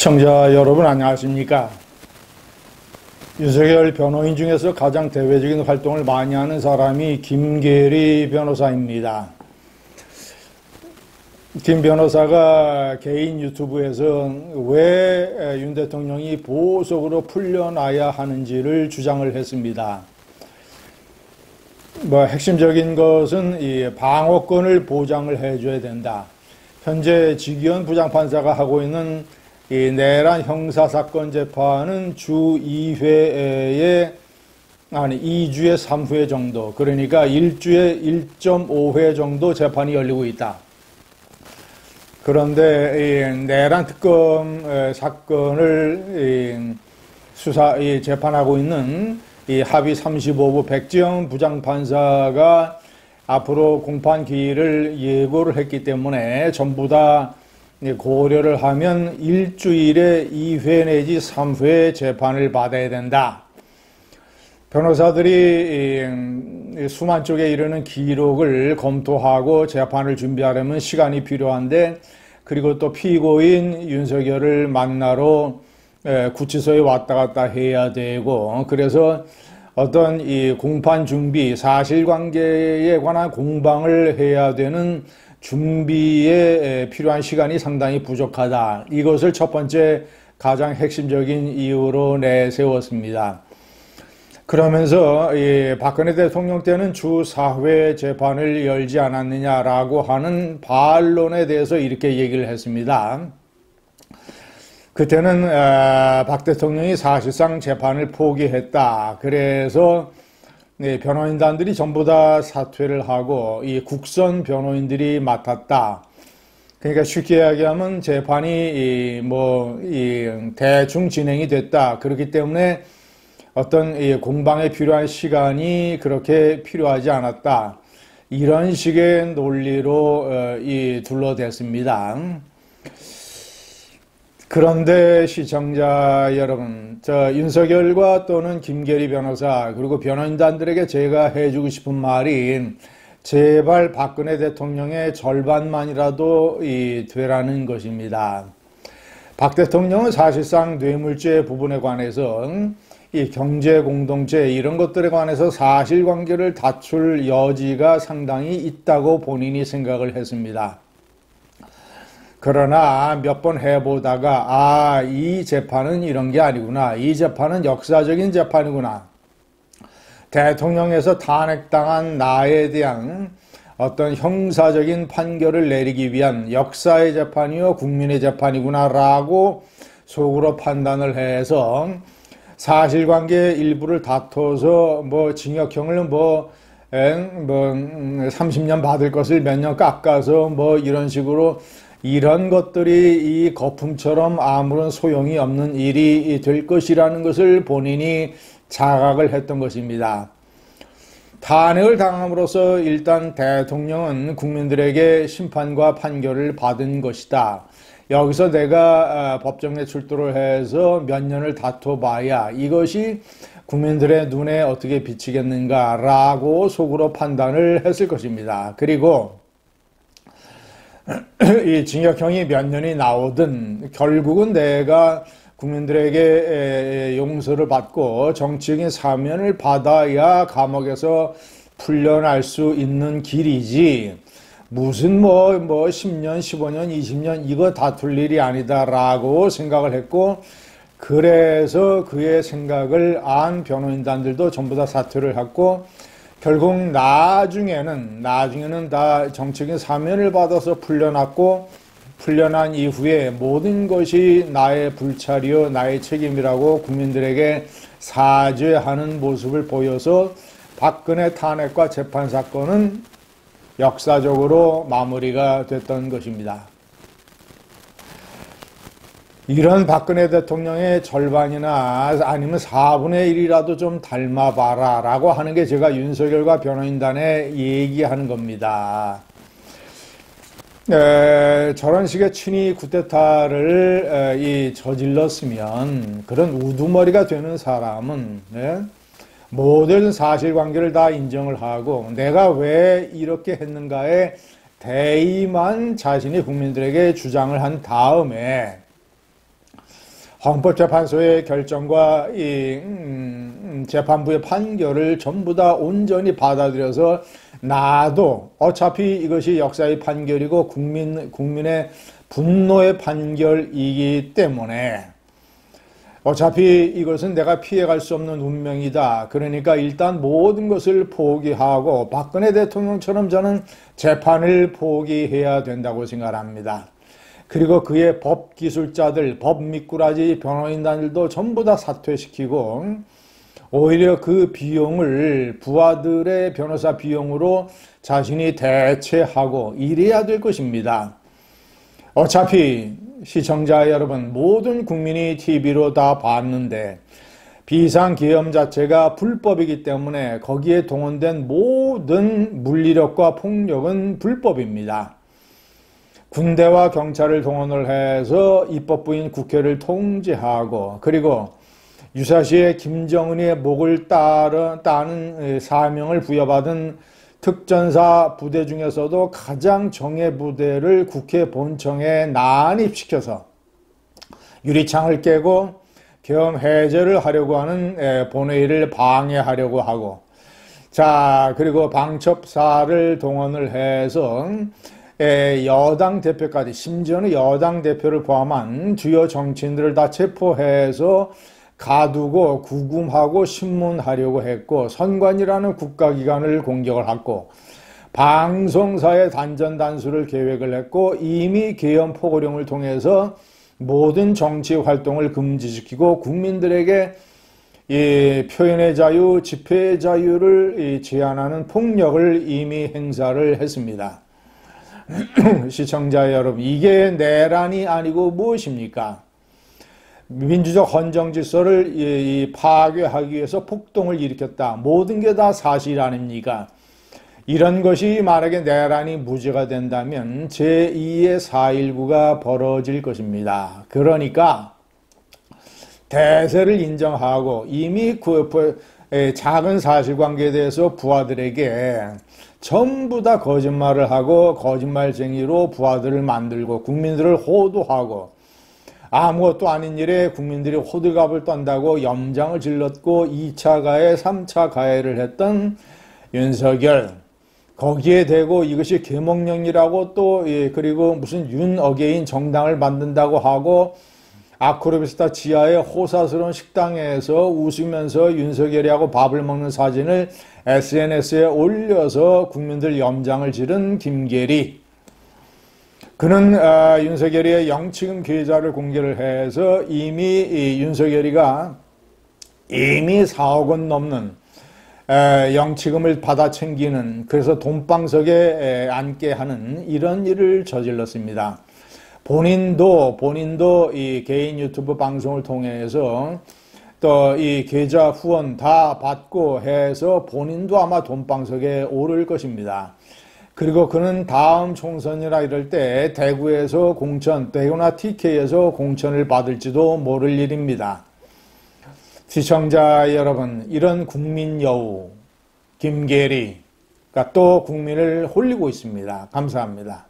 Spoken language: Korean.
시청자 여러분 안녕하십니까? 윤석열 변호인 중에서 가장 대외적인 활동을 많이 하는 사람이 김계리 변호사입니다. 김 변호사가 개인 유튜브에서 왜 윤 대통령이 보석으로 풀려나야 하는지를 주장을 했습니다. 핵심적인 것은 이 방어권을 보장을 해줘야 된다. 현재 지기현 부장판사가 하고 있는 이 내란 형사사건 재판은 주 2회에, 2주에 3회 정도, 그러니까 1주에 1.5회 정도 재판이 열리고 있다. 그런데 이 내란 특검 사건을 재판하고 있는 이 합의 35부 백지영 부장판사가 앞으로 공판 기일을 예고를 했기 때문에 전부 다 고려를 하면 일주일에 2회 내지 3회 재판을 받아야 된다. 변호사들이 수만 쪽에 이르는 기록을 검토하고 재판을 준비하려면 시간이 필요한데, 그리고 또 피고인 윤석열을 만나러 구치소에 왔다 갔다 해야 되고, 그래서 어떤 이 공판 준비, 사실관계에 관한 공방을 해야 되는 준비에 필요한 시간이 상당히 부족하다. 이것을 첫 번째 가장 핵심적인 이유로 내세웠습니다. 그러면서 박근혜 대통령 때는 주 4회 재판을 열지 않았느냐라고 하는 반론에 대해서 이렇게 얘기를 했습니다. 그때는 박 대통령이 사실상 재판을 포기했다. 그래서 변호인단들이 전부 다 사퇴를 하고 이 국선 변호인들이 맡았다. 그러니까 쉽게 이야기하면 재판이 대충 진행이 됐다. 그렇기 때문에 어떤 공방에 필요한 시간이 그렇게 필요하지 않았다. 이런 식의 논리로 둘러댔습니다. 그런데 시청자 여러분, 윤석열과 또는 김계리 변호사 그리고 변호인단들에게 제가 해주고 싶은 말이, 제발 박근혜 대통령의 절반만이라도 되라는 것입니다. 박 대통령은 사실상 뇌물죄 부분에 관해서 이 경제공동체 이런 것들에 관해서 사실관계를 다툴 여지가 상당히 있다고 본인이 생각을 했습니다. 그러나 몇 번 해보다가 이 재판은 이런 게 아니구나. 이 재판은 역사적인 재판이구나. 대통령에서 탄핵당한 나에 대한 어떤 형사적인 판결을 내리기 위한 역사의 재판이요 국민의 재판이구나 라고 속으로 판단을 해서 사실관계 일부를 다퉈서 징역형을 30년 받을 것을 몇 년 깎아서 이런 식으로, 이런 것들이 이 거품처럼 아무런 소용이 없는 일이 될 것이라는 것을 본인이 자각을 했던 것입니다. 탄핵을 당함으로써 일단 대통령은 국민들에게 심판과 판결을 받은 것이다. 여기서 내가 법정에 출두를 해서 몇 년을 다퉈봐야 이것이 국민들의 눈에 어떻게 비치겠는가라고 속으로 판단을 했을 것입니다. 그리고 이 징역형이 몇 년이 나오든 결국은 내가 국민들에게 용서를 받고 정치적인 사면을 받아야 감옥에서 풀려날 수 있는 길이지, 무슨 10년, 15년, 20년 이거 다툴 일이 아니다라고 생각을 했고, 그래서 그의 생각을 안 변호인단들도 전부 다 사퇴를 했고, 결국 나중에는 다 정치적인 사면을 받아서 풀려났고, 풀려난 이후에 모든 것이 나의 불찰이요 나의 책임이라고 국민들에게 사죄하는 모습을 보여서 박근혜 탄핵과 재판 사건은 역사적으로 마무리가 됐던 것입니다. 이런 박근혜 대통령의 절반이나 아니면 4분의 1이라도 좀 닮아봐라 라고 하는 게 제가 윤석열과 변호인단에 얘기하는 겁니다. 저런 식의 친위 쿠데타를 저질렀으면 그런 우두머리가 되는 사람은 모든 사실관계를 다 인정을 하고 내가 왜 이렇게 했는가에 대의만 자신이 국민들에게 주장을 한 다음에 헌법재판소의 결정과 이 재판부의 판결을 전부 다 온전히 받아들여서 나도 어차피 이것이 역사의 판결이고 국민의 분노의 판결이기 때문에 어차피 이것은 내가 피해갈 수 없는 운명이다. 그러니까 일단 모든 것을 포기하고 박근혜 대통령처럼 저는 재판을 포기해야 된다고 생각합니다. 그리고 그의 법기술자들, 법미꾸라지 변호인단들도 전부 다 사퇴시키고 오히려 그 비용을 부하들의 변호사 비용으로 자신이 대체하고 이래야 될 것입니다. 어차피 시청자 여러분, 모든 국민이 TV로 다 봤는데 비상계엄 자체가 불법이기 때문에 거기에 동원된 모든 물리력과 폭력은 불법입니다. 군대와 경찰을 동원을 해서 입법부인 국회를 통제하고 그리고 유사시에 김정은의 목을 따는 사명을 부여받은 특전사 부대 중에서도 가장 정예 부대를 국회 본청에 난입시켜서 유리창을 깨고 계엄 해제를 하려고 하는 본회의를 방해하려고 하고, 자, 그리고 방첩사를 동원을 해서 여당 대표까지, 심지어는 여당 대표를 포함한 주요 정치인들을 다 체포해서 가두고 구금하고 신문하려고 했고, 선관이라는 국가기관을 공격을 했고, 방송사의 단전단수를 계획을 했고, 이미 계엄 포고령을 통해서 모든 정치 활동을 금지시키고 국민들에게 이 표현의 자유, 집회의 자유를 제한하는 폭력을 이미 행사를 했습니다. 시청자 여러분, 이게 내란이 아니고 무엇입니까? 민주적 헌정 질서를 파괴하기 위해서 폭동을 일으켰다. 모든 게 다 사실 아닙니까? 이런 것이 만약에 내란이 무죄가 된다면 제2의 4.19가 벌어질 것입니다. 그러니까 대세를 인정하고 이미 작은 사실관계에 대해서 부하들에게 전부 다 거짓말을 하고 거짓말쟁이로 부하들을 만들고 국민들을 호도하고 아무것도 아닌 일에 국민들이 호들갑을 떤다고 염장을 질렀고 2차 가해, 3차 가해를 했던 윤석열, 거기에 대고 이것이 계몽령이라고 또 그리고 무슨 윤어게인 정당을 만든다고 하고 아크로비스타 지하의 호사스러운 식당에서 웃으면서 윤석열이하고 밥을 먹는 사진을 SNS에 올려서 국민들 염장을 지른 김계리, 그는 윤석열이의 영치금 계좌를 공개를 해서 이미 윤석열이가 이미 4억 원 넘는 영치금을 받아 챙기는, 그래서 돈방석에 앉게 하는 이런 일을 저질렀습니다. 본인도 이 개인 유튜브 방송을 통해서 또 이 계좌 후원 다 받고 해서 본인도 아마 돈방석에 오를 것입니다. 그리고 그는 다음 총선이라 이럴 때 대구에서 공천, 대구나 TK에서 공천을 받을지도 모를 일입니다. 시청자 여러분, 이런 국민 여우 김계리가 또 국민을 홀리고 있습니다. 감사합니다.